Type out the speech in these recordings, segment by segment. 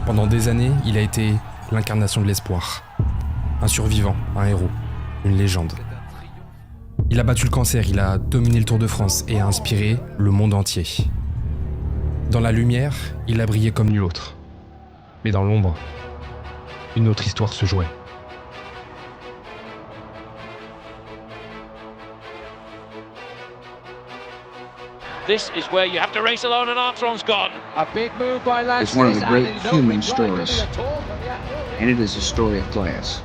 Pendant des années, il a été l'incarnation de l'espoir. Un survivant, un héros, une légende. Il a battu le cancer, il a dominé le Tour de France et a inspiré le monde entier. Dans la lumière, il a brillé comme nul autre. Mais dans l'ombre, une autre histoire se jouait. This is where you have to race alone and Armstrong's gone. A big move by Lance. It's one of the great human stories, and it is a story of class.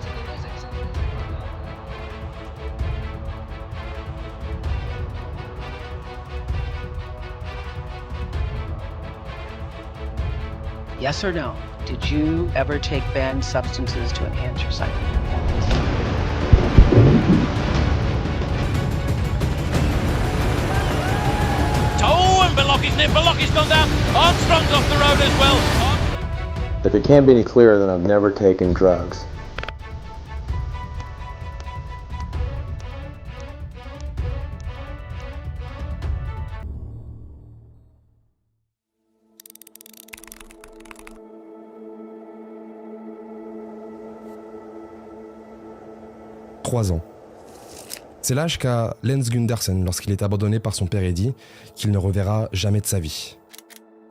Yes or no? Did you ever take banned substances to enhance your cycling performance? Oh, and Belocchi's gone down. Armstrong's off the road as well. If it can't be any clearer than I've never taken drugs. Trois ans. C'est l'âge qu'a Lance Gundersen lorsqu'il est abandonné par son père Eddie, qu'il ne reverra jamais de sa vie.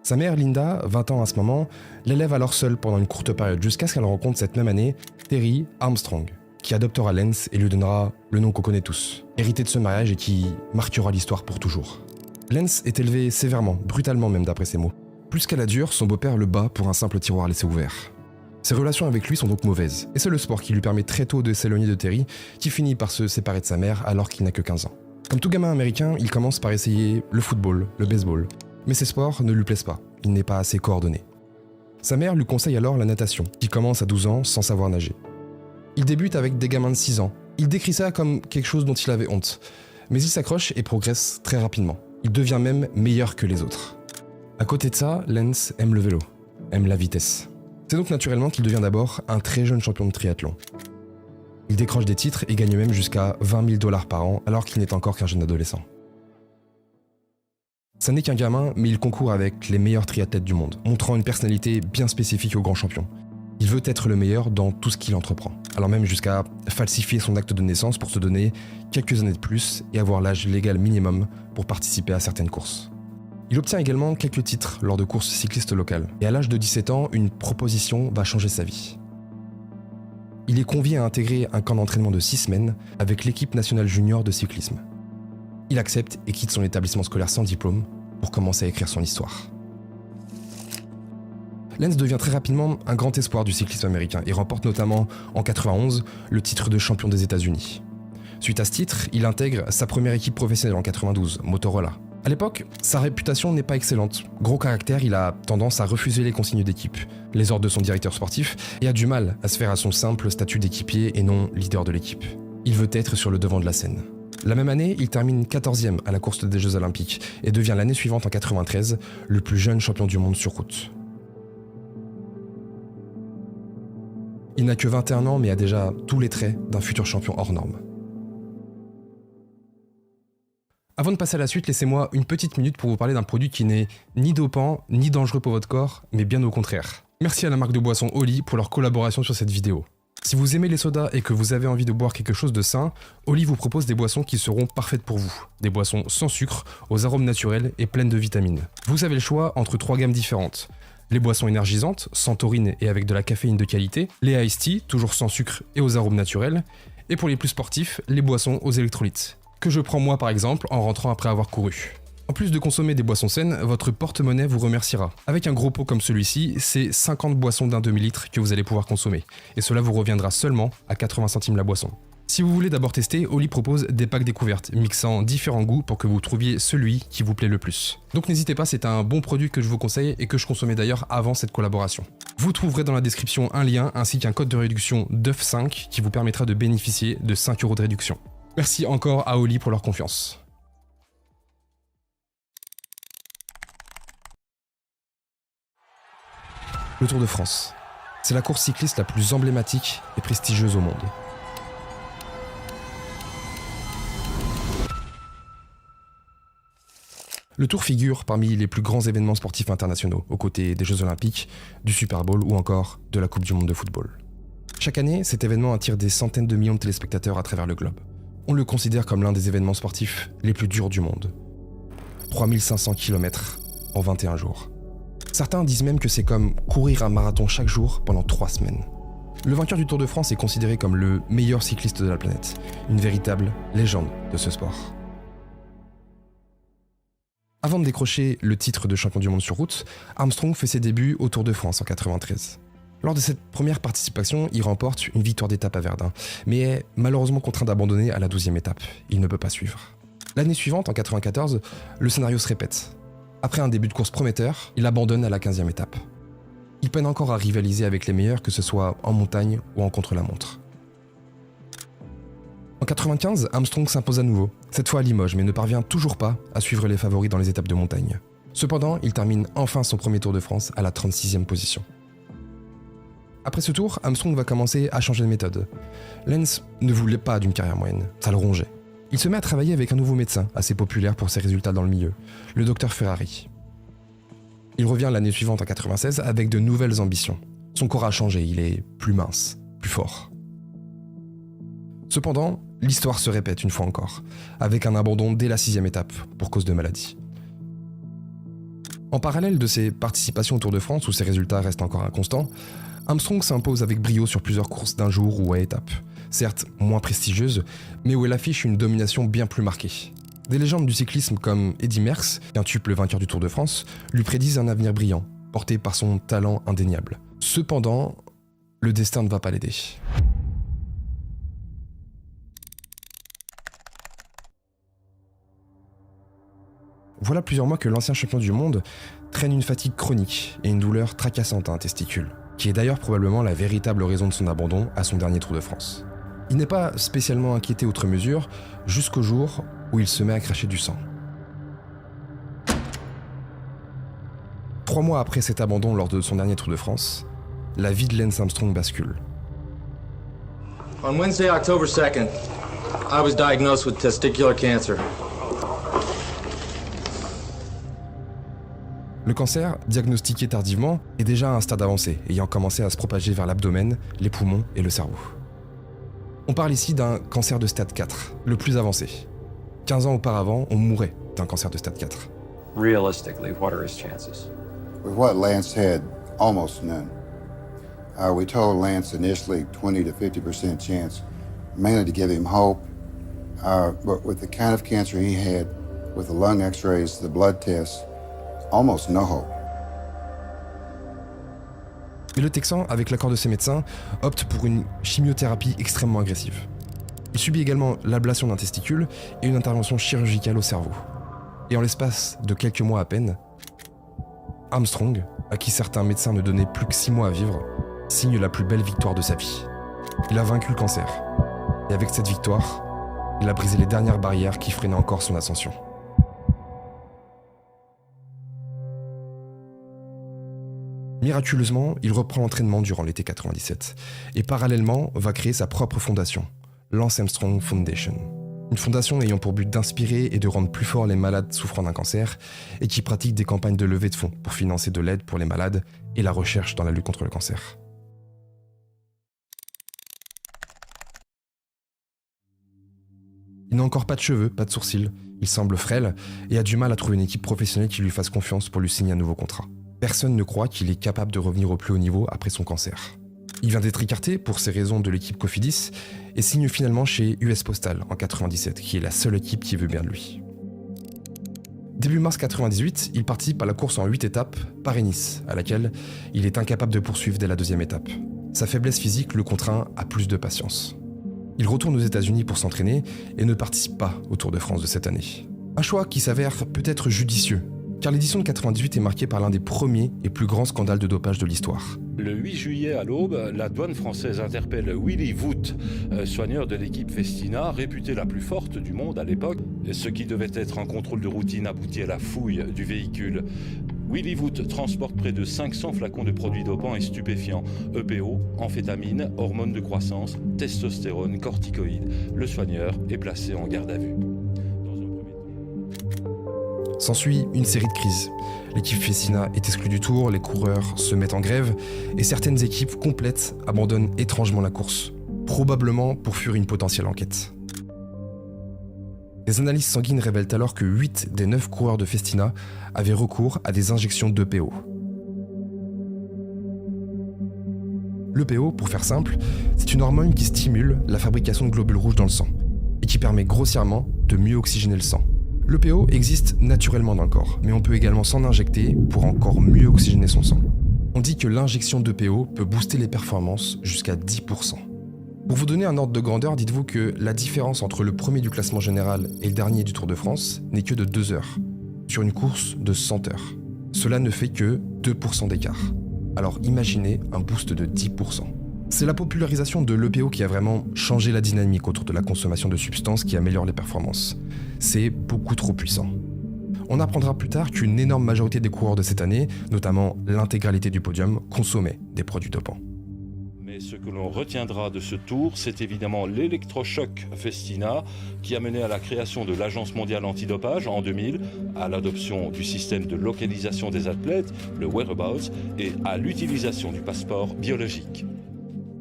Sa mère Linda, 20 ans à ce moment, l'élève alors seule pendant une courte période jusqu'à ce qu'elle rencontre cette même année Terry Armstrong, qui adoptera Lance et lui donnera le nom qu'on connaît tous, hérité de ce mariage et qui marquera l'histoire pour toujours. Lance est élevé sévèrement, brutalement même d'après ses mots. Plus qu'à la dure, son beau-père le bat pour un simple tiroir laissé ouvert. Ses relations avec lui sont donc mauvaises, et c'est le sport qui lui permet très tôt de s'éloigner de Terry, qui finit par se séparer de sa mère alors qu'il n'a que 15 ans. Comme tout gamin américain, il commence par essayer le football, le baseball, mais ces sports ne lui plaisent pas, il n'est pas assez coordonné. Sa mère lui conseille alors la natation, qui commence à 12 ans sans savoir nager. Il débute avec des gamins de 6 ans, il décrit ça comme quelque chose dont il avait honte, mais il s'accroche et progresse très rapidement. Il devient même meilleur que les autres. À côté de ça, Lance aime le vélo, aime la vitesse. C'est donc naturellement qu'il devient d'abord un très jeune champion de triathlon. Il décroche des titres et gagne même jusqu'à 20 000 $ par an alors qu'il n'est encore qu'un jeune adolescent. Ça n'est qu'un gamin, mais il concourt avec les meilleurs triathlètes du monde, montrant une personnalité bien spécifique au grand champion. Il veut être le meilleur dans tout ce qu'il entreprend, allant même jusqu'à falsifier son acte de naissance pour se donner quelques années de plus et avoir l'âge légal minimum pour participer à certaines courses. Il obtient également quelques titres lors de courses cyclistes locales, et à l'âge de 17 ans, une proposition va changer sa vie. Il est convié à intégrer un camp d'entraînement de 6 semaines avec l'équipe nationale junior de cyclisme. Il accepte et quitte son établissement scolaire sans diplôme pour commencer à écrire son histoire. Lance devient très rapidement un grand espoir du cyclisme américain et remporte notamment en 91 le titre de champion des États-Unis. Suite à ce titre, il intègre sa première équipe professionnelle en 92, Motorola. À l'époque, sa réputation n'est pas excellente. Gros caractère, il a tendance à refuser les consignes d'équipe, les ordres de son directeur sportif, et a du mal à se faire à son simple statut d'équipier et non leader de l'équipe. Il veut être sur le devant de la scène. La même année, il termine 14e à la course des Jeux Olympiques et devient l'année suivante, en 93, le plus jeune champion du monde sur route. Il n'a que 21 ans mais a déjà tous les traits d'un futur champion hors norme. Avant de passer à la suite, laissez-moi une petite minute pour vous parler d'un produit qui n'est ni dopant, ni dangereux pour votre corps, mais bien au contraire. Merci à la marque de boisson Oli pour leur collaboration sur cette vidéo. Si vous aimez les sodas et que vous avez envie de boire quelque chose de sain, Oli vous propose des boissons qui seront parfaites pour vous. Des boissons sans sucre, aux arômes naturels et pleines de vitamines. Vous avez le choix entre 3 gammes différentes. Les boissons énergisantes, sans taurine et avec de la caféine de qualité, les iced tea, toujours sans sucre et aux arômes naturels, et pour les plus sportifs, les boissons aux électrolytes, que je prends moi par exemple en rentrant après avoir couru. En plus de consommer des boissons saines, votre porte-monnaie vous remerciera. Avec un gros pot comme celui-ci, c'est 50 boissons d'un demi-litre que vous allez pouvoir consommer, et cela vous reviendra seulement à 80 centimes la boisson. Si vous voulez d'abord tester, Oli propose des packs découvertes, mixant différents goûts pour que vous trouviez celui qui vous plaît le plus. Donc n'hésitez pas, c'est un bon produit que je vous conseille et que je consommais d'ailleurs avant cette collaboration. Vous trouverez dans la description un lien ainsi qu'un code de réduction DEUF5 qui vous permettra de bénéficier de 5 € de réduction. Merci encore à Oli pour leur confiance. Le Tour de France. C'est la course cycliste la plus emblématique et prestigieuse au monde. Le Tour figure parmi les plus grands événements sportifs internationaux, aux côtés des Jeux Olympiques, du Super Bowl ou encore de la Coupe du Monde de football. Chaque année, cet événement attire des centaines de millions de téléspectateurs à travers le globe. On le considère comme l'un des événements sportifs les plus durs du monde. 3500 km en 21 jours. Certains disent même que c'est comme courir un marathon chaque jour pendant 3 semaines. Le vainqueur du Tour de France est considéré comme le meilleur cycliste de la planète, une véritable légende de ce sport. Avant de décrocher le titre de champion du monde sur route, Armstrong fait ses débuts au Tour de France en 1993. Lors de cette première participation, il remporte une victoire d'étape à Verdun, mais est malheureusement contraint d'abandonner à la 12e étape. Il ne peut pas suivre. L'année suivante, en 1994, le scénario se répète. Après un début de course prometteur, il abandonne à la 15e étape. Il peine encore à rivaliser avec les meilleurs, que ce soit en montagne ou en contre-la-montre. En 1995, Armstrong s'impose à nouveau, cette fois à Limoges, mais ne parvient toujours pas à suivre les favoris dans les étapes de montagne. Cependant, il termine enfin son premier Tour de France à la 36e position. Après ce tour, Armstrong va commencer à changer de méthode. Lance ne voulait pas d'une carrière moyenne, ça le rongeait. Il se met à travailler avec un nouveau médecin, assez populaire pour ses résultats dans le milieu, le docteur Ferrari. Il revient l'année suivante en 1996 avec de nouvelles ambitions. Son corps a changé, il est plus mince, plus fort. Cependant, l'histoire se répète une fois encore, avec un abandon dès la 6e étape, pour cause de maladie. En parallèle de ses participations au Tour de France, où ses résultats restent encore inconstants, Armstrong s'impose avec brio sur plusieurs courses d'un jour ou à étapes, certes moins prestigieuses, mais où elle affiche une domination bien plus marquée. Des légendes du cyclisme comme Eddy Merckx, quintuple vainqueur du Tour de France, lui prédisent un avenir brillant, porté par son talent indéniable. Cependant, le destin ne va pas l'aider. Voilà plusieurs mois que l'ancien champion du monde traîne une fatigue chronique et une douleur tracassante à un testicule, qui est d'ailleurs probablement la véritable raison de son abandon à son dernier Tour de France. Il n'est pas spécialement inquiété outre mesure, jusqu'au jour où il se met à cracher du sang. 3 mois après cet abandon lors de son dernier Tour de France, la vie de Lance Armstrong bascule. On Wednesday, October 2nd, I was diagnosed with testicular cancer. Le cancer, diagnostiqué tardivement, est déjà à un stade avancé, ayant commencé à se propager vers l'abdomen, les poumons et le cerveau. On parle ici d'un cancer de stade 4, le plus avancé. 15 ans auparavant, on mourait d'un cancer de stade 4. Realistically, what are his chances? With what Lance had, almost none. We told Lance initially 20 to 50% chance, mainly to give him hope. But with the kind of cancer he had, with the lung x-rays, the blood tests, almost no hope. Mais le Texan, avec l'accord de ses médecins, opte pour une chimiothérapie extrêmement agressive. Il subit également l'ablation d'un testicule et une intervention chirurgicale au cerveau. Et en l'espace de quelques mois à peine, Armstrong, à qui certains médecins ne donnaient plus que 6 mois à vivre, signe la plus belle victoire de sa vie. Il a vaincu le cancer. Et avec cette victoire, il a brisé les dernières barrières qui freinaient encore son ascension. Miraculeusement, il reprend l'entraînement durant l'été 97 et parallèlement va créer sa propre fondation, Lance Armstrong Foundation. Une fondation ayant pour but d'inspirer et de rendre plus forts les malades souffrant d'un cancer et qui pratique des campagnes de levée de fonds pour financer de l'aide pour les malades et la recherche dans la lutte contre le cancer. Il n'a encore pas de cheveux, pas de sourcils, il semble frêle et a du mal à trouver une équipe professionnelle qui lui fasse confiance pour lui signer un nouveau contrat. Personne ne croit qu'il est capable de revenir au plus haut niveau après son cancer. Il vient d'être écarté pour ces raisons de l'équipe Cofidis et signe finalement chez US Postal en 1997, qui est la seule équipe qui veut bien de lui. Début mars 1998, il participe à la course en 8 étapes Paris-Nice, à laquelle il est incapable de poursuivre dès la 2e étape. Sa faiblesse physique le contraint à plus de patience. Il retourne aux États-Unis pour s'entraîner et ne participe pas au Tour de France de cette année. Un choix qui s'avère peut-être judicieux, car l'édition de 98 est marquée par l'un des premiers et plus grands scandales de dopage de l'histoire. Le 8 juillet à l'aube, la douane française interpelle Willy Voet, soigneur de l'équipe Festina, réputée la plus forte du monde à l'époque. Ce qui devait être un contrôle de routine aboutit à la fouille du véhicule. Willy Voet transporte près de 500 flacons de produits dopants et stupéfiants, EPO, amphétamines, hormones de croissance, testostérone, corticoïdes. Le soigneur est placé en garde à vue. S'ensuit une série de crises. L'équipe Festina est exclue du Tour, les coureurs se mettent en grève et certaines équipes complètes abandonnent étrangement la course, probablement pour fuir une potentielle enquête. Les analyses sanguines révèlent alors que 8 des 9 coureurs de Festina avaient recours à des injections d'EPO. L'EPO, pour faire simple, c'est une hormone qui stimule la fabrication de globules rouges dans le sang et qui permet grossièrement de mieux oxygéner le sang. L'EPO existe naturellement dans le corps, mais on peut également s'en injecter pour encore mieux oxygéner son sang. On dit que l'injection d'EPO peut booster les performances jusqu'à 10%. Pour vous donner un ordre de grandeur, dites-vous que la différence entre le premier du classement général et le dernier du Tour de France n'est que de 2 heures, sur une course de 100 heures. Cela ne fait que 2% d'écart. Alors imaginez un boost de 10%. C'est la popularisation de l'EPO qui a vraiment changé la dynamique autour de la consommation de substances qui améliorent les performances. C'est beaucoup trop puissant. On apprendra plus tard qu'une énorme majorité des coureurs de cette année, notamment l'intégralité du podium, consommaient des produits dopants. Mais ce que l'on retiendra de ce tour, c'est évidemment l'électrochoc Festina qui a mené à la création de l'Agence mondiale antidopage en 2000, à l'adoption du système de localisation des athlètes, le whereabouts, et à l'utilisation du passeport biologique.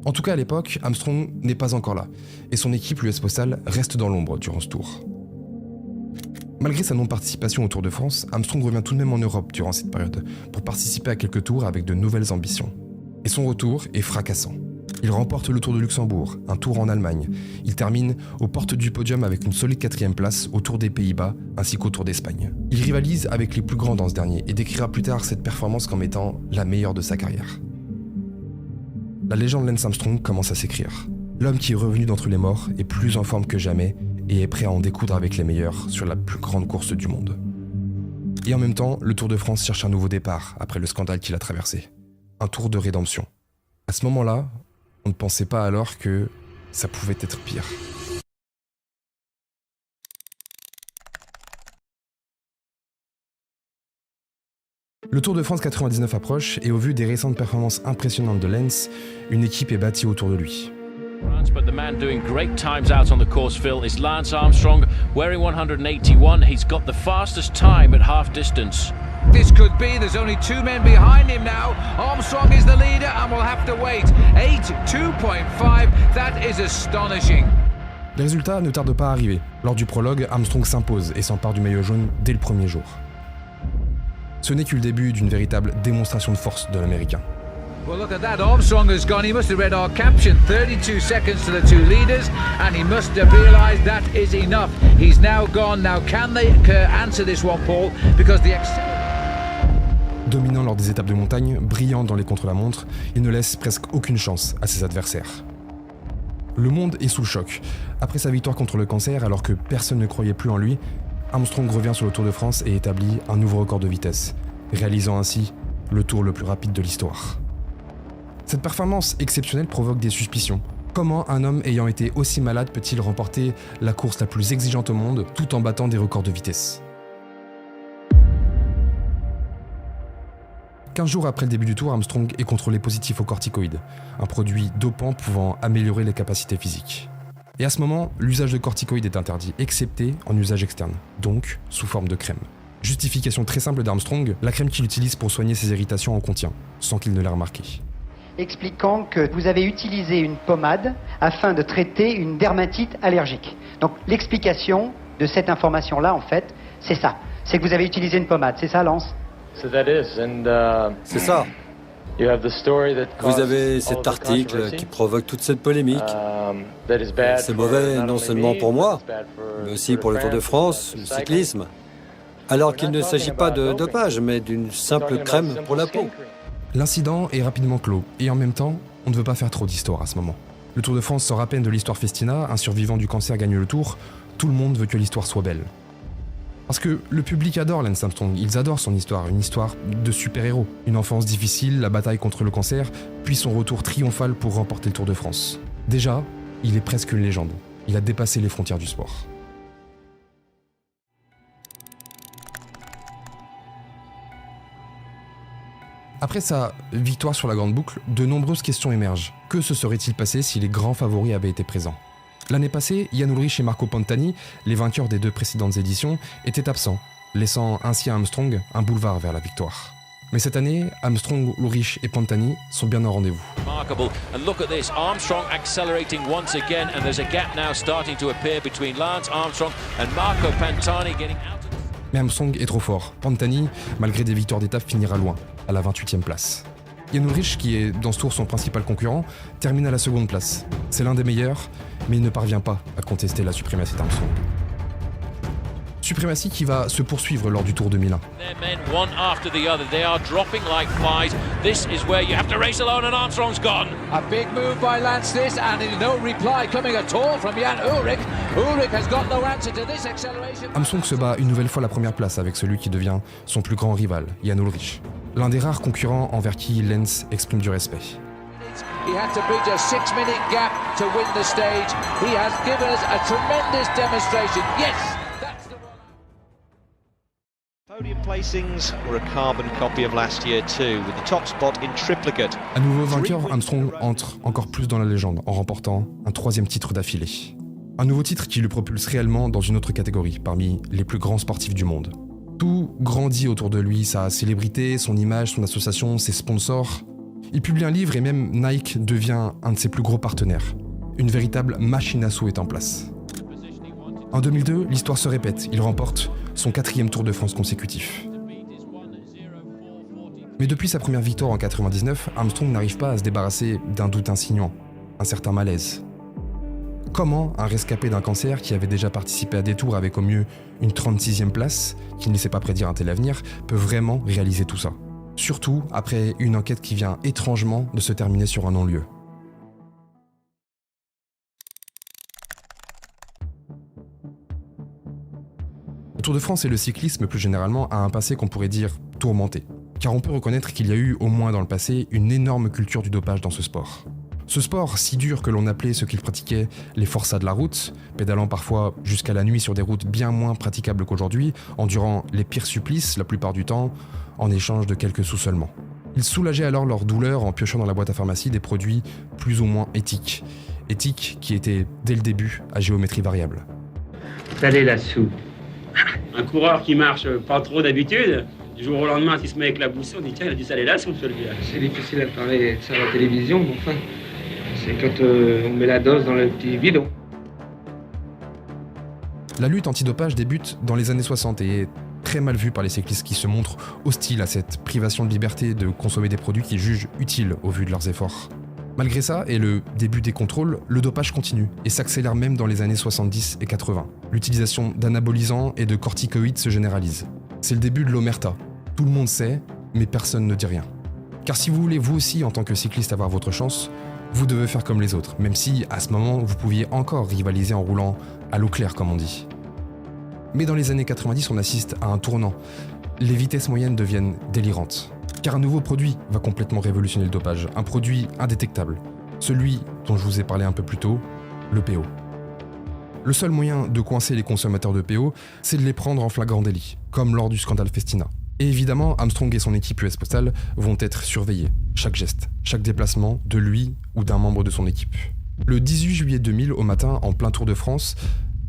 En tout cas à l'époque, Armstrong n'est pas encore là, et son équipe l'US Postal reste dans l'ombre durant ce tour. Malgré sa non-participation au Tour de France, Armstrong revient tout de même en Europe durant cette période, pour participer à quelques tours avec de nouvelles ambitions. Et son retour est fracassant. Il remporte le Tour de Luxembourg, un tour en Allemagne. Il termine aux portes du podium avec une solide 4e place au Tour des Pays-Bas ainsi qu'au Tour d'Espagne. Il rivalise avec les plus grands dans ce dernier et décrira plus tard cette performance comme étant la meilleure de sa carrière. La légende Lance Armstrong commence à s'écrire. L'homme qui est revenu d'entre les morts est plus en forme que jamais et est prêt à en découdre avec les meilleurs sur la plus grande course du monde. Et en même temps, le Tour de France cherche un nouveau départ après le scandale qu'il a traversé. Un tour de rédemption. À ce moment-là, on ne pensait pas alors que ça pouvait être pire. Le Tour de France 99 approche et au vu des récentes performances impressionnantes de Lance, une équipe est bâtie autour de lui. But the man doing great times out on the course, Phil, is Lance Armstrong. Wearing 181, he's got the fastest time at half distance. This could be. There's only 2 men behind him now. Armstrong is the leader and will have to wait. 8:2.5. That is astonishing. Les résultats ne tardent pas à arriver. Lors du prologue, Armstrong s'impose et s'empare du maillot jaune dès le premier jour. Ce n'est que le début d'une véritable démonstration de force de l'Américain. Well, look at that. Armstrong has gone. He must have read our caption. 32 seconds to the 2 leaders, and he must have realised that is enough. He's now gone. Now, can they answer this one, Paul? Because the Dominant lors des étapes de montagne, brillant dans les contre-la-montre, il ne laisse presque aucune chance à ses adversaires. Le monde est sous le choc. Après sa victoire contre le cancer, alors que personne ne croyait plus en lui, Armstrong revient sur le Tour de France et établit un nouveau record de vitesse, réalisant ainsi le tour le plus rapide de l'histoire. Cette performance exceptionnelle provoque des suspicions. Comment un homme ayant été aussi malade peut-il remporter la course la plus exigeante au monde tout en battant des records de vitesse ? 15 jours après le début du tour, Armstrong est contrôlé positif au corticoïde, un produit dopant pouvant améliorer les capacités physiques. Et à ce moment, l'usage de corticoïdes est interdit, excepté en usage externe, donc sous forme de crème. Justification très simple d'Armstrong, la crème qu'il utilise pour soigner ses irritations en contient, sans qu'il ne l'ait remarqué. Expliquant que vous avez utilisé une pommade afin de traiter une dermatite allergique. Donc l'explication de cette information-là, en fait, c'est ça. C'est que vous avez utilisé une pommade, c'est ça, Lance ? C'est ça. Vous avez cet article qui provoque toute cette polémique. C'est mauvais non seulement pour moi, mais aussi pour le Tour de France, le cyclisme. Alors qu'il ne s'agit pas de dopage, mais d'une simple crème pour la peau. L'incident est rapidement clos, et en même temps, on ne veut pas faire trop d'histoire à ce moment. Le Tour de France sort à peine de l'histoire Festina, un survivant du cancer gagne le Tour, tout le monde veut que l'histoire soit belle. Parce que le public adore Lance Armstrong, ils adorent son histoire, une histoire de super-héros. Une enfance difficile, la bataille contre le cancer, puis son retour triomphal pour remporter le Tour de France. Déjà, il est presque une légende. Il a dépassé les frontières du sport. Après sa victoire sur la Grande Boucle, de nombreuses questions émergent. Que se serait-il passé si les grands favoris avaient été présents ? L'année passée, Jan Ullrich et Marco Pantani, les vainqueurs des 2 précédentes éditions, étaient absents. laissant ainsi à Armstrong un boulevard vers la victoire. Mais cette année, Armstrong, Ulrich et Pantani sont bien au rendez-vous. Remarkable. And look at this, Armstrong accelerating once again, and there's a gap now starting to appear between Lance Armstrong and Marco Pantani getting out of the... Mais Armstrong est trop fort. Pantani, malgré des victoires d'étape, finira loin, à la 28e place. Jan Ullrich, qui est dans ce tour son principal concurrent, termine à la seconde place. C'est l'un des meilleurs, mais il ne parvient pas à contester la suprématie d'Armstrong. Suprématie qui va se poursuivre lors du Tour de Milan. Their men, one after the other, they are dropping like flies. This is where you have to race alone and Armstrong's gone. A big move by Lance this, and no reply coming at all from Jan Ullrich. Ullrich has got no answer to this acceleration. Armstrong se bat une nouvelle fois la première place avec celui qui devient son plus grand rival, Jan Ullrich. L'un des rares concurrents envers qui Lance exprime du respect. He had to bridge a 6-minute gap to win the stage. He has given us a tremendous demonstration. Yes! Podium placings were a carbon copy of last year too, with the top spot in triplicate. À nouveau vainqueur, Armstrong entre encore plus dans la légende en remportant un 3e titre d'affilée. Un nouveau titre qui le propulse réellement dans une autre catégorie, parmi les plus grands sportifs du monde. Tout grandit autour de lui, sa célébrité, son image, son association, ses sponsors. Il publie un livre et même Nike devient un de ses plus gros partenaires. Une véritable machine à sous est en place. En 2002, l'histoire se répète, il remporte son 4e Tour de France consécutif. Mais depuis sa première victoire en 99, Armstrong n'arrive pas à se débarrasser d'un doute insinuant, un certain malaise. Comment un rescapé d'un cancer qui avait déjà participé à des tours avec au mieux une 36e place, qui ne laissait pas prédire un tel avenir, peut vraiment réaliser tout ça? Surtout après une enquête qui vient étrangement de se terminer sur un non-lieu. Le Tour de France et le cyclisme plus généralement a un passé qu'on pourrait dire tourmenté. Car on peut reconnaître qu'il y a eu, au moins dans le passé, une énorme culture du dopage dans ce sport. Ce sport si dur que l'on appelait ceux qui le pratiquaient les forçats de la route, pédalant parfois jusqu'à la nuit sur des routes bien moins praticables qu'aujourd'hui, endurant les pires supplices la plupart du temps, en échange de quelques sous seulement. Ils soulageaient alors leur douleur en piochant dans la boîte à pharmacie des produits plus ou moins éthiques. Éthiques qui étaient, dès le début, à géométrie variable. Salez la soupe. Un coureur qui marche pas trop d'habitude, du jour au lendemain, s'il se met avec la boussole, on dit tiens, il a dû saler la soupe celui-là. C'est difficile à parler de ça à la télévision, mais enfin, c'est quand on met la dose dans le petit bidon. La lutte antidopage débute dans les années 60 et est très mal vue par les cyclistes qui se montrent hostiles à cette privation de liberté de consommer des produits qu'ils jugent utiles au vu de leurs efforts. Malgré ça, et le début des contrôles, le dopage continue et s'accélère même dans les années 70 et 80. L'utilisation d'anabolisants et de corticoïdes se généralise. C'est le début de l'omerta. Tout le monde sait, mais personne ne dit rien. Car si vous voulez vous aussi, en tant que cycliste, avoir votre chance, vous devez faire comme les autres, même si, à ce moment, vous pouviez encore rivaliser en roulant à l'eau claire, comme on dit. Mais dans les années 90, on assiste à un tournant. Les vitesses moyennes deviennent délirantes. Car un nouveau produit va complètement révolutionner le dopage, un produit indétectable, celui dont je vous ai parlé un peu plus tôt, le PO. Le seul moyen de coincer les consommateurs de PO, c'est de les prendre en flagrant délit, comme lors du scandale Festina. Et évidemment, Armstrong et son équipe US Postal vont être surveillés, chaque geste, chaque déplacement de lui ou d'un membre de son équipe. Le 18 juillet 2000, au matin, en plein Tour de France,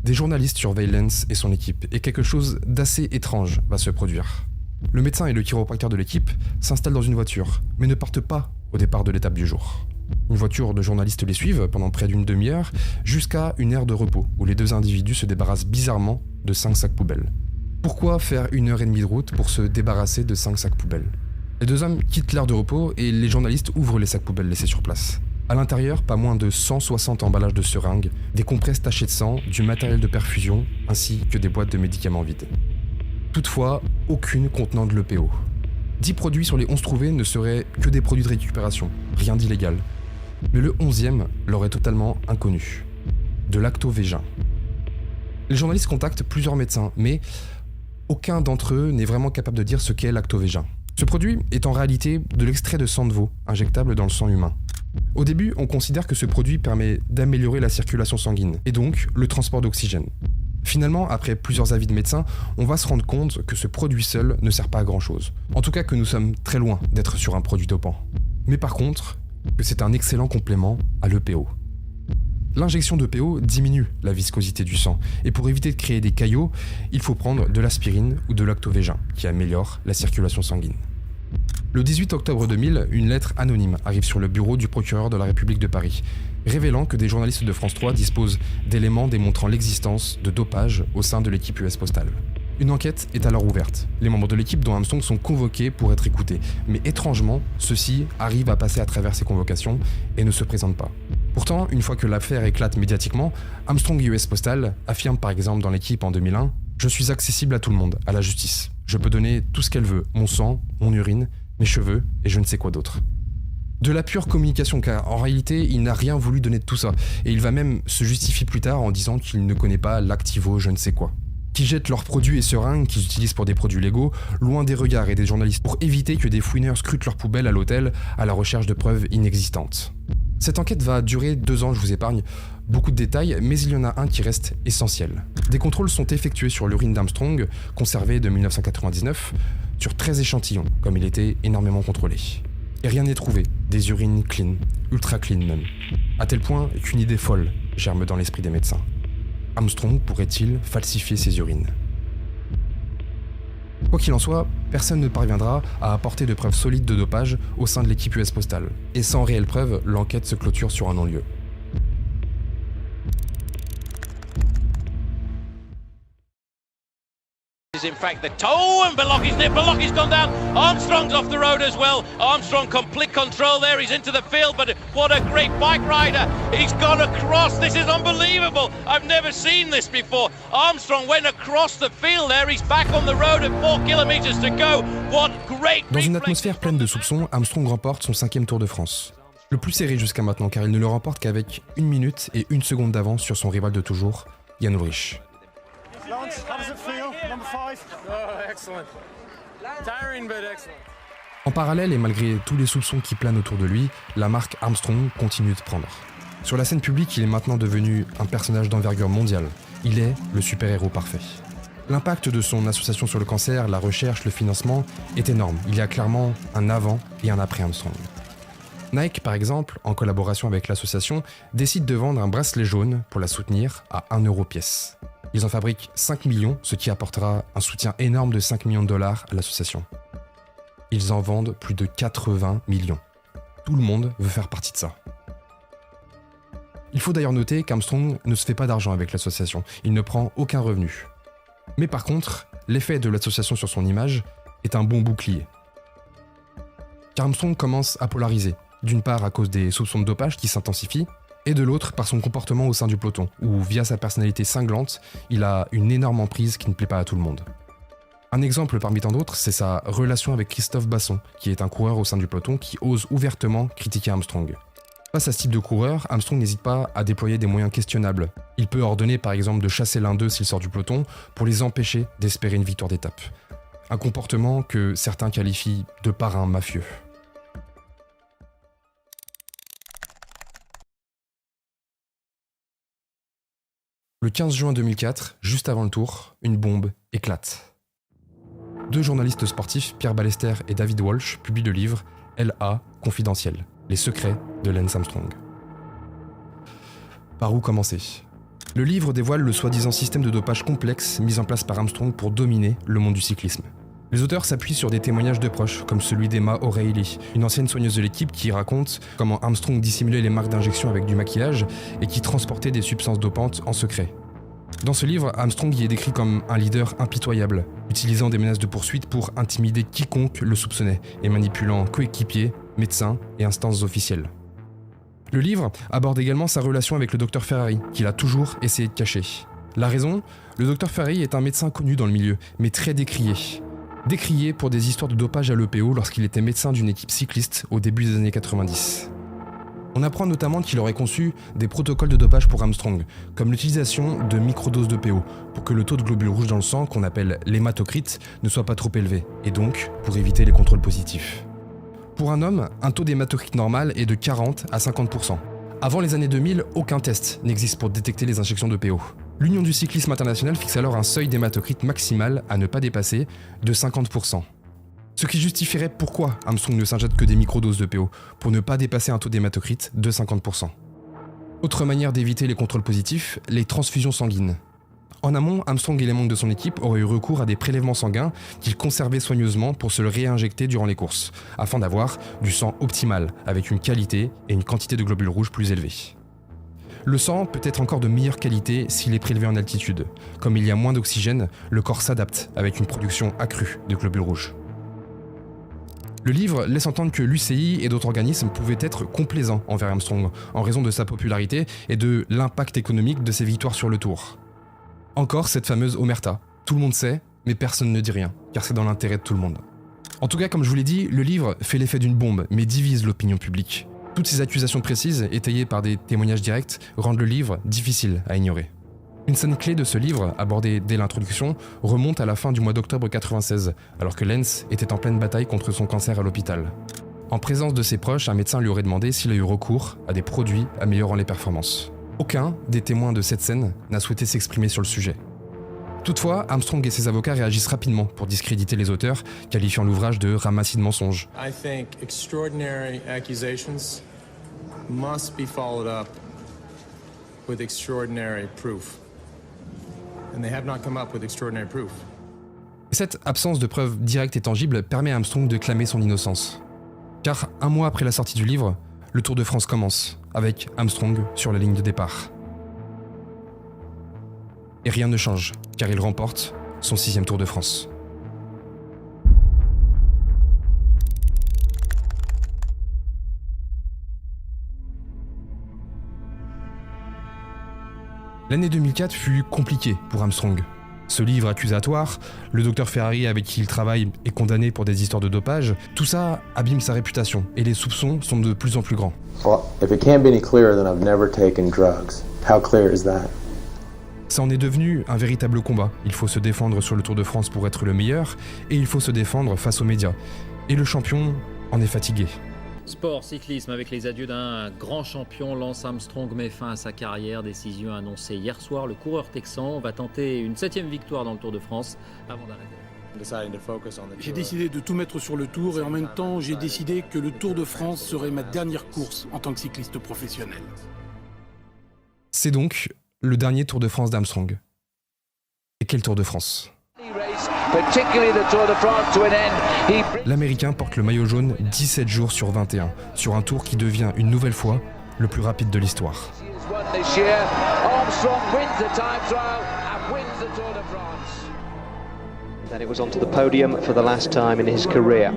des journalistes surveillent Lance et son équipe, et quelque chose d'assez étrange va se produire. Le médecin et le chiropracteur de l'équipe s'installent dans une voiture, mais ne partent pas au départ de l'étape du jour. Une voiture de journalistes les suivent pendant près d'une demi-heure jusqu'à une aire de repos, où les deux individus se débarrassent bizarrement de 5 sacs poubelles. Pourquoi faire 1h30 de route pour se débarrasser de 5 sacs poubelles? Les deux hommes quittent l'aire de repos et les journalistes ouvrent les sacs poubelles laissés sur place. À l'intérieur, pas moins de 160 emballages de seringues, des compresses tachées de sang, du matériel de perfusion, ainsi que des boîtes de médicaments vides. Toutefois, aucune contenant de l'EPO. 10 produits sur les 11 trouvés ne seraient que des produits de récupération, rien d'illégal. Mais le 11e leur est totalement inconnu. De l'actovégin. Les journalistes contactent plusieurs médecins, mais aucun d'entre eux n'est vraiment capable de dire ce qu'est l'actovégin. Ce produit est en réalité de l'extrait de sang de veau, injectable dans le sang humain. Au début, on considère que ce produit permet d'améliorer la circulation sanguine, et donc le transport d'oxygène. Finalement, après plusieurs avis de médecins, on va se rendre compte que ce produit seul ne sert pas à grand-chose. En tout cas que nous sommes très loin d'être sur un produit dopant. Mais par contre, que c'est un excellent complément à l'EPO. L'injection de PO diminue la viscosité du sang, et pour éviter de créer des caillots, il faut prendre de l'aspirine ou de l'actovégin, qui améliore la circulation sanguine. Le 18 octobre 2000, une lettre anonyme arrive sur le bureau du procureur de la République de Paris, révélant que des journalistes de France 3 disposent d'éléments démontrant l'existence de dopage au sein de l'équipe US Postal. Une enquête est alors ouverte. Les membres de l'équipe dont Armstrong sont convoqués pour être écoutés, mais étrangement, ceux-ci arrivent à passer à travers ces convocations et ne se présentent pas. Pourtant, une fois que l'affaire éclate médiatiquement, Armstrong US Postal affirme par exemple dans l'équipe en 2001 « Je suis accessible à tout le monde, à la justice. Je peux donner tout ce qu'elle veut, mon sang, mon urine, mes cheveux et je ne sais quoi d'autre. » De la pure communication, car en réalité, il n'a rien voulu donner de tout ça, et il va même se justifier plus tard en disant qu'il ne connaît pas l'Activo je ne sais quoi, qui jettent leurs produits et seringues qu'ils utilisent pour des produits légaux, loin des regards et des journalistes, pour éviter que des fouineurs scrutent leurs poubelles à l'hôtel à la recherche de preuves inexistantes. Cette enquête va durer 2 ans, je vous épargne beaucoup de détails, mais il y en a un qui reste essentiel. Des contrôles sont effectués sur l'urine d'Armstrong, conservée de 1999, sur 13 échantillons, comme il était énormément contrôlé. Et rien n'est trouvé, des urines clean, ultra clean même. À tel point qu'une idée folle germe dans l'esprit des médecins. Armstrong pourrait-il falsifier ses urines ? Quoi qu'il en soit, personne ne parviendra à apporter de preuves solides de dopage au sein de l'équipe US Postal. Et sans réelle preuve, l'enquête se clôture sur un non-lieu. In fact the toe and Belocchi's gone down. Armstrong's off the road as well. Armstrong complete control there. He's into the field, but what a great bike rider. He's gone across. This is unbelievable. I've never seen this before. Armstrong went across the field there. He's back on the road at 4 kilometers to go. What great. Dans une atmosphère pleine de soupçons, Armstrong remporte son 5e Tour de France. Le plus serré jusqu'à maintenant, car il ne le remporte qu'avec 1 minute et 1 seconde d'avance sur son rival de toujours, Jan Ullrich. Lance, how does it feel? Number 5? Oh, excellent. Tiring, but excellent. En parallèle, et malgré tous les soupçons qui planent autour de lui, la marque Armstrong continue de prendre. Sur la scène publique, il est maintenant devenu un personnage d'envergure mondiale. Il est le super-héros parfait. L'impact de son association sur le cancer, la recherche, le financement est énorme. Il y a clairement un avant et un après Armstrong. Nike, par exemple, en collaboration avec l'association, décide de vendre un bracelet jaune pour la soutenir à 1 € pièce. Ils en fabriquent 5 millions, ce qui apportera un soutien énorme de 5 millions de dollars à l'association. Ils en vendent plus de 80 millions. Tout le monde veut faire partie de ça. Il faut d'ailleurs noter qu'Armstrong ne se fait pas d'argent avec l'association. Il ne prend aucun revenu. Mais par contre, l'effet de l'association sur son image est un bon bouclier. Car Armstrong commence à polariser, d'une part à cause des soupçons de dopage qui s'intensifient, et de l'autre par son comportement au sein du peloton, où via sa personnalité cinglante, il a une énorme emprise qui ne plaît pas à tout le monde. Un exemple parmi tant d'autres, c'est sa relation avec Christophe Basson, qui est un coureur au sein du peloton qui ose ouvertement critiquer Armstrong. Face à ce type de coureur, Armstrong n'hésite pas à déployer des moyens questionnables. Il peut ordonner par exemple de chasser l'un d'eux s'il sort du peloton pour les empêcher d'espérer une victoire d'étape. Un comportement que certains qualifient de parrain mafieux. Le 15 juin 2004, juste avant le tour, une bombe éclate. 2 journalistes sportifs, Pierre Ballester et David Walsh, publient le livre L.A. Confidentiel, les secrets de Lance Armstrong. Par où commencer ? Le livre dévoile le soi-disant système de dopage complexe mis en place par Armstrong pour dominer le monde du cyclisme. Les auteurs s'appuient sur des témoignages de proches, comme celui d'Emma O'Reilly, une ancienne soigneuse de l'équipe qui raconte comment Armstrong dissimulait les marques d'injection avec du maquillage et qui transportait des substances dopantes en secret. Dans ce livre, Armstrong y est décrit comme un leader impitoyable, utilisant des menaces de poursuite pour intimider quiconque le soupçonnait et manipulant coéquipiers, médecins et instances officielles. Le livre aborde également sa relation avec le Dr Ferrari, qu'il a toujours essayé de cacher. La raison ? Le Dr Ferrari est un médecin connu dans le milieu, mais très décrié. Décrié pour des histoires de dopage à l'EPO lorsqu'il était médecin d'une équipe cycliste au début des années 90. On apprend notamment qu'il aurait conçu des protocoles de dopage pour Armstrong, comme l'utilisation de microdoses de PO, pour que le taux de globules rouges dans le sang, qu'on appelle l'hématocrite, ne soit pas trop élevé, et donc pour éviter les contrôles positifs. Pour un homme, un taux d'hématocrite normal est de 40 à 50%. Avant les années 2000, aucun test n'existe pour détecter les injections de PO. L'Union du cyclisme international fixe alors un seuil d'hématocrite maximal à ne pas dépasser de 50%. Ce qui justifierait pourquoi Armstrong ne s'injecte que des microdoses de PO, pour ne pas dépasser un taux d'hématocrite de 50%. Autre manière d'éviter les contrôles positifs, les transfusions sanguines. En amont, Armstrong et les membres de son équipe auraient eu recours à des prélèvements sanguins qu'ils conservaient soigneusement pour se le réinjecter durant les courses, afin d'avoir du sang optimal, avec une qualité et une quantité de globules rouges plus élevées. Le sang peut être encore de meilleure qualité s'il est prélevé en altitude. Comme il y a moins d'oxygène, le corps s'adapte avec une production accrue de globules rouges. Le livre laisse entendre que l'UCI et d'autres organismes pouvaient être complaisants envers Armstrong en raison de sa popularité et de l'impact économique de ses victoires sur le Tour. Encore cette fameuse omerta. Tout le monde sait, mais personne ne dit rien, car c'est dans l'intérêt de tout le monde. En tout cas, comme je vous l'ai dit, le livre fait l'effet d'une bombe, mais divise l'opinion publique. Toutes ces accusations précises, étayées par des témoignages directs, rendent le livre difficile à ignorer. Une scène clé de ce livre, abordée dès l'introduction, remonte à la fin du mois d'octobre 1996, alors que Lance était en pleine bataille contre son cancer à l'hôpital. En présence de ses proches, un médecin lui aurait demandé s'il a eu recours à des produits améliorant les performances. Aucun des témoins de cette scène n'a souhaité s'exprimer sur le sujet. Toutefois, Armstrong et ses avocats réagissent rapidement pour discréditer les auteurs, qualifiant l'ouvrage de ramassis de mensonges. I think extraordinary accusations must be followed up with extraordinary proof. And they have not come up with extraordinary proof. Cette absence de preuves directes et tangibles permet à Armstrong de clamer son innocence. Car un mois après la sortie du livre, le Tour de France commence, avec Armstrong sur la ligne de départ. Et rien ne change, car il remporte son 6e Tour de France. L'année 2004 fut compliquée pour Armstrong. Ce livre accusatoire, le docteur Ferrari avec qui il travaille est condamné pour des histoires de dopage, tout ça abîme sa réputation et les soupçons sont de plus en plus grands. Well, if it can't be any clearer than I've never taken drugs, how clear is that? Ça en est devenu un véritable combat. Il faut se défendre sur le Tour de France pour être le meilleur et il faut se défendre face aux médias. Et le champion en est fatigué. Sport, cyclisme, avec les adieux d'un grand champion, Lance Armstrong met fin à sa carrière. Décision annoncée hier soir. Le coureur texan va tenter une 7e victoire dans le Tour de France avant d'arrêter. J'ai décidé de tout mettre sur le Tour et en même temps, j'ai décidé que le Tour de France serait ma dernière course en tant que cycliste professionnel. C'est donc le dernier Tour de France d'Armstrong. Et quel Tour de France ? L'Américain porte le maillot jaune 17 jours sur 21, sur un tour qui devient une nouvelle fois le plus rapide de l'histoire. And it was onto the podium for the last time in his career.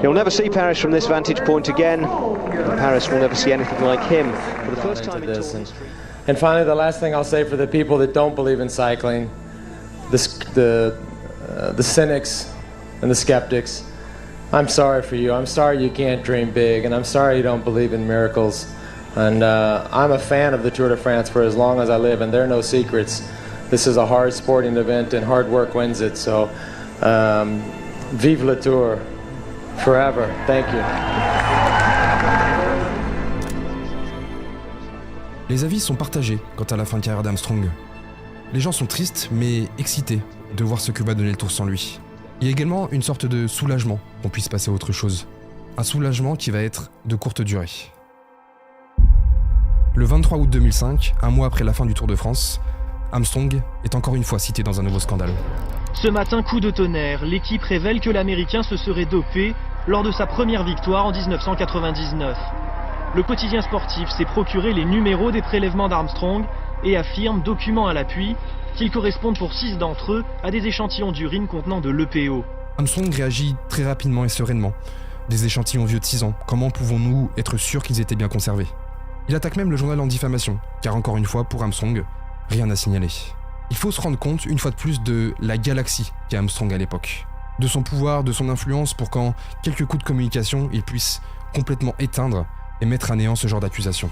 He'll never see Paris from this vantage point again, and Paris will never see anything like him for the first time in Tour history. And finally, the last thing I'll say for the people that don't believe in cycling, the cynics and the skeptics, I'm sorry for you. I'm sorry you can't dream big, and I'm sorry you don't believe in miracles. And I'm a fan of the Tour de France for as long as I live, and there are no secrets. This is a hard sporting event, and hard work wins it. So, vive le Tour, forever. Thank you. Les avis sont partagés quant à la fin de carrière d'Armstrong. Les gens sont tristes, mais excités de voir ce que va donner le Tour sans lui. Il y a également une sorte de soulagement qu'on puisse passer à autre chose. Un soulagement qui va être de courte durée. Le 23 août 2005, un mois après la fin du Tour de France, Armstrong est encore une fois cité dans un nouveau scandale. Ce matin, coup de tonnerre, l'équipe révèle que l'Américain se serait dopé lors de sa première victoire en 1999. Le quotidien sportif s'est procuré les numéros des prélèvements d'Armstrong et affirme, documents à l'appui, qu'ils correspondent pour 6 d'entre eux à des échantillons d'urine contenant de l'EPO. Armstrong réagit très rapidement et sereinement. Des échantillons vieux de 6 ans, comment pouvons-nous être sûrs qu'ils étaient bien conservés ? Il attaque même le journal en diffamation, car encore une fois, pour Armstrong, rien à signaler. Il faut se rendre compte, une fois de plus, de la galaxie qu'est Armstrong à l'époque. De son pouvoir, de son influence pour qu'en quelques coups de communication, il puisse complètement éteindre et mettre à néant ce genre d'accusation.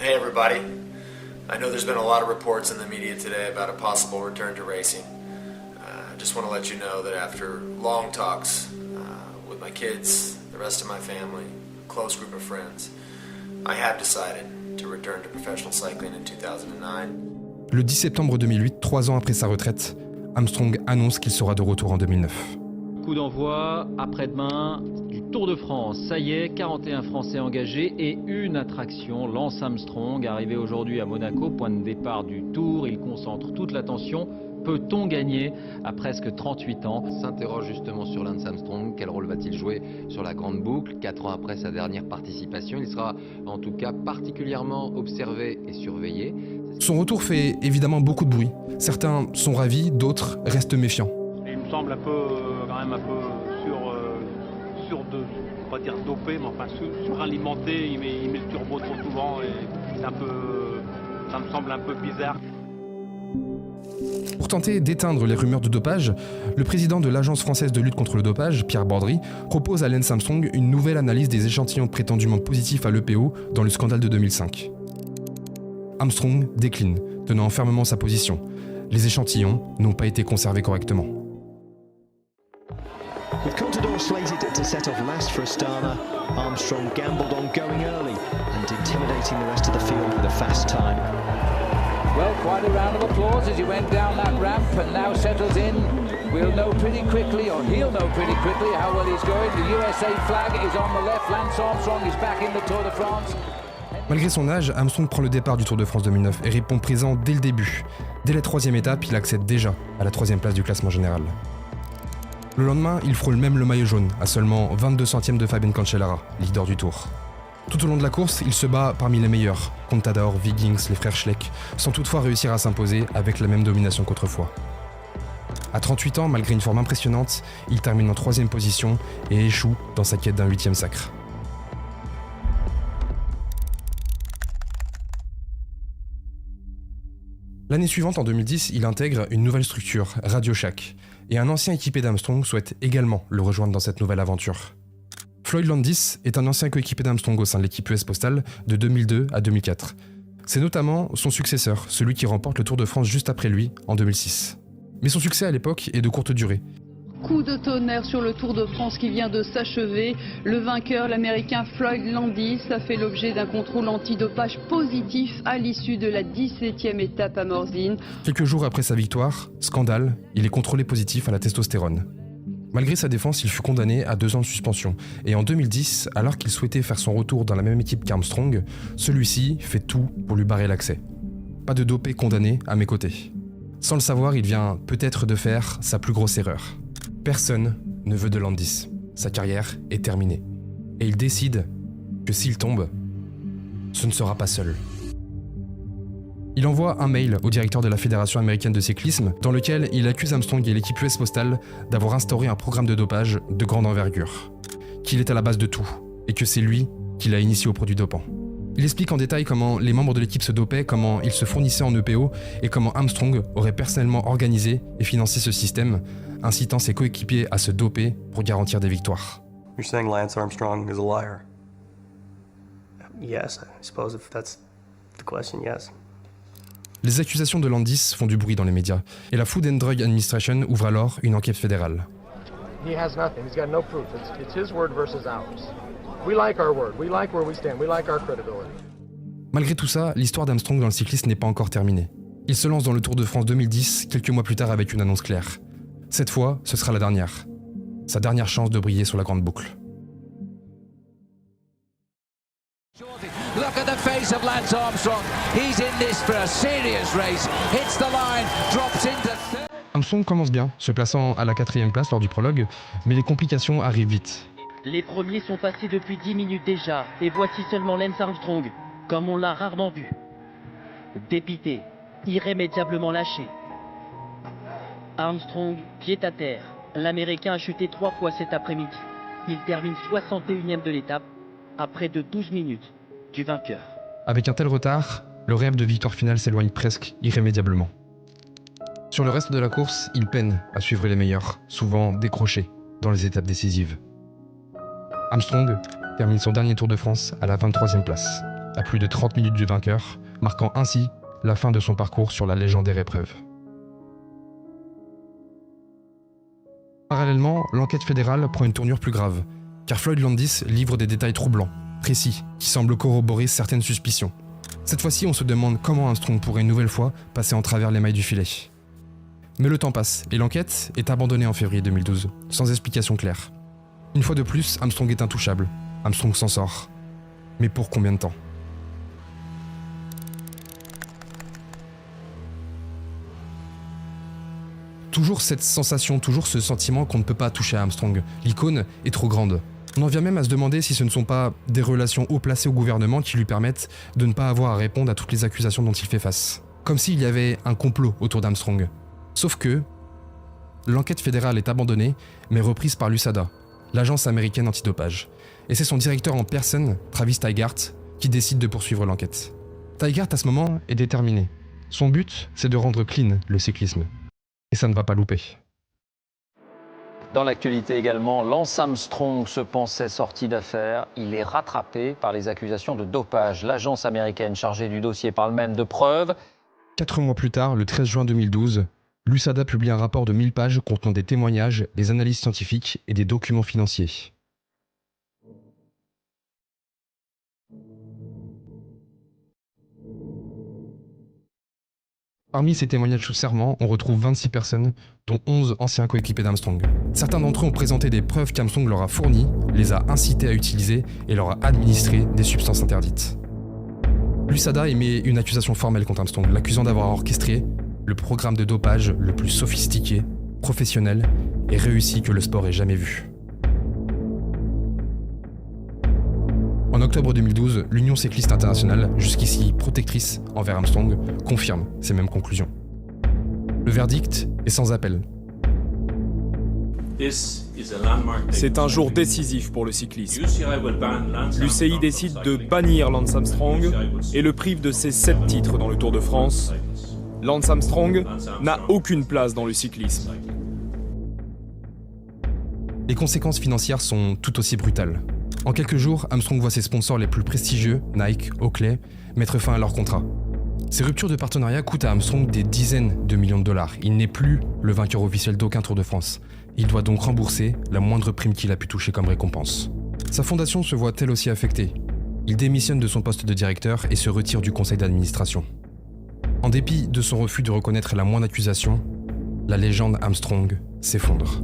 Hey everybody. I know there's been a lot of reports in the media today about a possible return to racing. I just want to let you know that after long talks with my kids, the rest of my family, a close group of friends, I have decided to return to professional cycling in 2009. Le 10 septembre 2008, 3 ans après sa retraite, Armstrong annonce qu'il sera de retour en 2009. coup d'envoi après-demain du Tour de France. Ça y est, 41 Français engagés et une attraction, Lance Armstrong, arrivé aujourd'hui à Monaco, point de départ du Tour. Il concentre toute l'attention. Peut-on gagner à presque 38 ans? S'interroge justement sur Lance Armstrong. Quel rôle va-t-il jouer sur la grande boucle 4 ans après sa dernière participation? Il sera en tout cas particulièrement observé et surveillé. Son retour fait évidemment beaucoup de bruit. Certains sont ravis, d'autres restent méfiants. Il me semble quand même un peu pas dire dopé, mais enfin suralimenté. Il met le turbo trop souvent et ça me semble un peu bizarre. Pour tenter d'éteindre les rumeurs de dopage, le président de l'Agence française de lutte contre le dopage, Pierre Bordry, propose à Lance Armstrong une nouvelle analyse des échantillons prétendument positifs à l'EPO dans le scandale de 2005. Armstrong décline, tenant fermement sa position. Les échantillons n'ont pas été conservés correctement. With Contador slated to set off last for Astana, Armstrong gambled on going early and intimidating the rest of the field with a fast time. Well, quite a round of applause as he went down that ramp and now settles in. We'll know pretty quickly, or he'll know pretty quickly, how well he's going. The USA flag is on the left. Lance Armstrong is back in the Tour de France. Malgré son âge, Armstrong prend le départ du Tour de France 2009 et répond présent dès le début. Dès la 3e étape, il accède déjà à la 3e place du classement général. Le lendemain, il frôle même le maillot jaune, à seulement 22 centièmes de Fabian Cancellara, leader du Tour. Tout au long de la course, il se bat parmi les meilleurs, Contador, Wiggins, les frères Schleck, sans toutefois réussir à s'imposer avec la même domination qu'autrefois. À 38 ans, malgré une forme impressionnante, il termine en 3e position et échoue dans sa quête d'un 8e sacre. L'année suivante, en 2010, il intègre une nouvelle structure, Radio Shack, et un ancien équipier d'Armstrong souhaite également le rejoindre dans cette nouvelle aventure. Floyd Landis est un ancien coéquipier d'Armstrong au sein de l'équipe US Postal de 2002 à 2004. C'est notamment son successeur, celui qui remporte le Tour de France juste après lui, en 2006. Mais son succès à l'époque est de courte durée. Coup de tonnerre sur le Tour de France qui vient de s'achever. Le vainqueur, l'Américain Floyd Landis, a fait l'objet d'un contrôle antidopage positif à l'issue de la 17e étape à Morzine. Quelques jours après sa victoire, scandale, il est contrôlé positif à la testostérone. Malgré sa défense, il fut condamné à 2 ans de suspension. Et en 2010, alors qu'il souhaitait faire son retour dans la même équipe qu'Armstrong, celui-ci fait tout pour lui barrer l'accès. Pas de dopé condamné à mes côtés. Sans le savoir, il vient peut-être de faire sa plus grosse erreur. Personne ne veut de Landis. Sa carrière est terminée. Et il décide que s'il tombe, ce ne sera pas seul. Il envoie un mail au directeur de la Fédération américaine de cyclisme dans lequel il accuse Armstrong et l'équipe US Postal d'avoir instauré un programme de dopage de grande envergure, qu'il est à la base de tout et que c'est lui qui l'a initié aux produits dopants. Il explique en détail comment les membres de l'équipe se dopaient, comment ils se fournissaient en EPO et comment Armstrong aurait personnellement organisé et financé ce système, incitant ses coéquipiers à se doper pour garantir des victoires. You're saying Lance Armstrong is a liar? Yes, I suppose if that's the question, yes. Les accusations de Landis font du bruit dans les médias, et la Food and Drug Administration ouvre alors une enquête fédérale. He has nothing. He's got no proof. It's his word versus ours. We like our word. We like where we stand. We like our credibility. Malgré tout ça, l'histoire d'Armstrong dans le cyclisme n'est pas encore terminée. Il se lance dans le Tour de France 2010, quelques mois plus tard avec une annonce claire. Cette fois, ce sera la dernière. Sa dernière chance de briller sur la grande boucle. Look at the face of Lance Armstrong. He's in this for a serious race. Hits the line, drops into third. Armstrong commence bien, se plaçant à la 4e place lors du prologue, mais les complications arrivent vite. Les premiers sont passés depuis 10 minutes déjà, et voici seulement Lance Armstrong, comme on l'a rarement vu. Dépité, irrémédiablement lâché. Armstrong, pied à terre. L'Américain a chuté 3 fois cet après-midi. Il termine 61e de l'étape, à près de 12 minutes du vainqueur. Avec un tel retard, le rêve de victoire finale s'éloigne presque irrémédiablement. Sur le reste de la course, il peine à suivre les meilleurs, souvent décrochés dans les étapes décisives. Armstrong termine son dernier Tour de France à la 23e place, à plus de 30 minutes du vainqueur, marquant ainsi la fin de son parcours sur la légendaire épreuve. Parallèlement, l'enquête fédérale prend une tournure plus grave, car Floyd Landis livre des détails troublants, précis, qui semblent corroborer certaines suspicions. Cette fois-ci, on se demande comment Armstrong pourrait une nouvelle fois passer en travers les mailles du filet. Mais le temps passe et l'enquête est abandonnée en février 2012, sans explication claire. Une fois de plus, Armstrong est intouchable. Armstrong s'en sort. Mais pour combien de temps ? Toujours cette sensation, toujours ce sentiment qu'on ne peut pas toucher à Armstrong. L'icône est trop grande. On en vient même à se demander si ce ne sont pas des relations haut placées au gouvernement qui lui permettent de ne pas avoir à répondre à toutes les accusations dont il fait face. Comme s'il y avait un complot autour d'Armstrong. Sauf que l'enquête fédérale est abandonnée, mais reprise par l'USADA, l'agence américaine antidopage. Et c'est son directeur en personne, Travis Tygart, qui décide de poursuivre l'enquête. Tygart, à ce moment, est déterminé. Son but, c'est de rendre clean le cyclisme. Et ça ne va pas louper. Dans l'actualité également, Lance Armstrong se pensait sorti d'affaires. Il est rattrapé par les accusations de dopage. L'agence américaine chargée du dossier parle même de preuves. 4 mois plus tard, le 13 juin 2012, l'USADA publie un rapport de 1000 pages contenant des témoignages, des analyses scientifiques et des documents financiers. Parmi ces témoignages sous serment, on retrouve 26 personnes, dont 11 anciens coéquipiers d'Armstrong. Certains d'entre eux ont présenté des preuves qu'Armstrong leur a fournies, les a incités à utiliser et leur a administré des substances interdites. L'USADA émet une accusation formelle contre Armstrong, l'accusant d'avoir orchestré le programme de dopage le plus sophistiqué, professionnel et réussi que le sport ait jamais vu. En octobre 2012, l'Union cycliste internationale, jusqu'ici protectrice envers Armstrong, confirme ces mêmes conclusions. Le verdict est sans appel. C'est un jour décisif pour le cyclisme. L'UCI décide de bannir Lance Armstrong et le prive de ses 7 titres dans le Tour de France. Lance Armstrong n'a aucune place dans le cyclisme. Les conséquences financières sont tout aussi brutales. En quelques jours, Armstrong voit ses sponsors les plus prestigieux, Nike, Oakley, mettre fin à leur contrat. Ces ruptures de partenariat coûtent à Armstrong des dizaines de millions de dollars. Il n'est plus le vainqueur officiel d'aucun Tour de France. Il doit donc rembourser la moindre prime qu'il a pu toucher comme récompense. Sa fondation se voit elle aussi affectée. Il démissionne de son poste de directeur et se retire du conseil d'administration. En dépit de son refus de reconnaître la moindre accusation, la légende Armstrong s'effondre.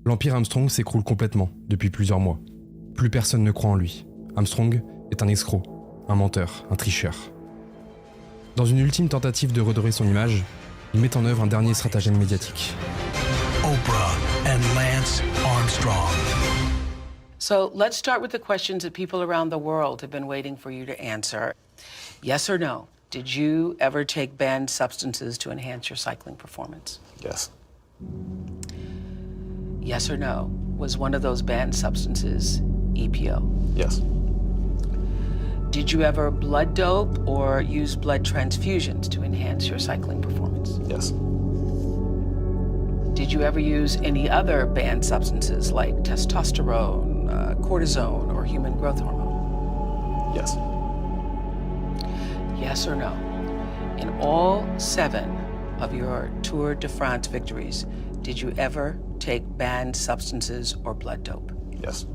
L'empire Armstrong s'écroule complètement depuis plusieurs mois. Plus personne ne croit en lui. Armstrong est un escroc, un menteur, un tricheur. Dans une ultime tentative de redorer son image, il met en œuvre un dernier stratagème médiatique. Oprah and Lance Armstrong. So let's start with the questions that people around the world have been waiting for you to answer. Yes or no? Did you ever take banned substances to enhance your cycling performance? Yes. Yes or no? Was one of those banned substances EPO? Yes. Did you ever blood dope or use blood transfusions to enhance your cycling performance? Yes. Did you ever use any other banned substances like testosterone, cortisone, or human growth hormone? Yes. Yes or no? In all 7 of your Tour de France victories, did you ever take banned substances or blood dope? Yes.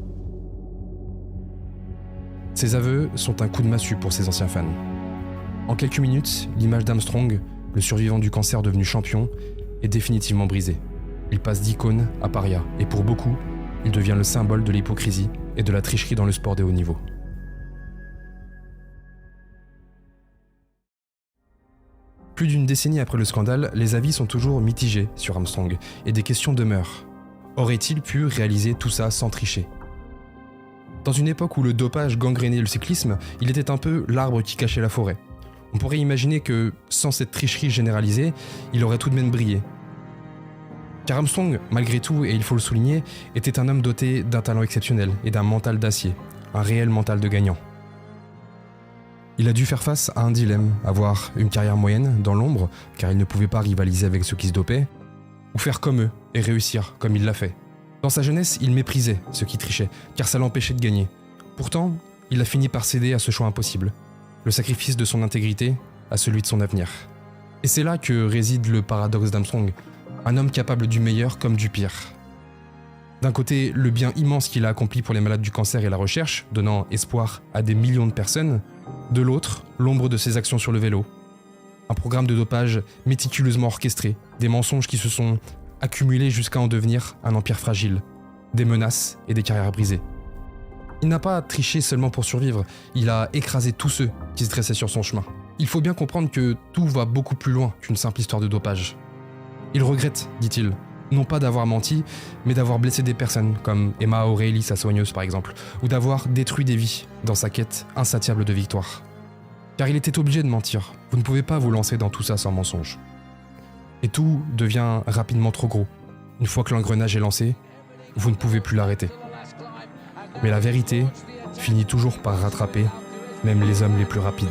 Ces aveux sont un coup de massue pour ses anciens fans. En quelques minutes, l'image d'Armstrong, le survivant du cancer devenu champion, est définitivement brisée. Il passe d'icône à paria, et pour beaucoup, il devient le symbole de l'hypocrisie et de la tricherie dans le sport de haut niveau. Plus d'une décennie après le scandale, les avis sont toujours mitigés sur Armstrong, et des questions demeurent. Aurait-il pu réaliser tout ça sans tricher ? Dans une époque où le dopage gangrénait le cyclisme, il était un peu l'arbre qui cachait la forêt. On pourrait imaginer que, sans cette tricherie généralisée, il aurait tout de même brillé. Car Armstrong, malgré tout, et il faut le souligner, était un homme doté d'un talent exceptionnel et d'un mental d'acier, un réel mental de gagnant. Il a dû faire face à un dilemme, avoir une carrière moyenne, dans l'ombre, car il ne pouvait pas rivaliser avec ceux qui se dopaient, ou faire comme eux et réussir comme il l'a fait. Dans sa jeunesse, il méprisait ceux qui trichaient, car ça l'empêchait de gagner. Pourtant, il a fini par céder à ce choix impossible, le sacrifice de son intégrité à celui de son avenir. Et c'est là que réside le paradoxe d'Armstrong, un homme capable du meilleur comme du pire. D'un côté, le bien immense qu'il a accompli pour les malades du cancer et la recherche, donnant espoir à des millions de personnes. De l'autre, l'ombre de ses actions sur le vélo. Un programme de dopage méticuleusement orchestré, des mensonges qui se sont accumulés jusqu'à en devenir un empire fragile, des menaces et des carrières brisées. Il n'a pas triché seulement pour survivre, il a écrasé tous ceux qui se dressaient sur son chemin. Il faut bien comprendre que tout va beaucoup plus loin qu'une simple histoire de dopage. Il regrette, dit-il, non pas d'avoir menti, mais d'avoir blessé des personnes, comme Emma O'Reilly, sa soigneuse par exemple, ou d'avoir détruit des vies dans sa quête insatiable de victoire. Car il était obligé de mentir, vous ne pouvez pas vous lancer dans tout ça sans mensonge. Et tout devient rapidement trop gros. Une fois que l'engrenage est lancé, vous ne pouvez plus l'arrêter. Mais la vérité finit toujours par rattraper même les hommes les plus rapides.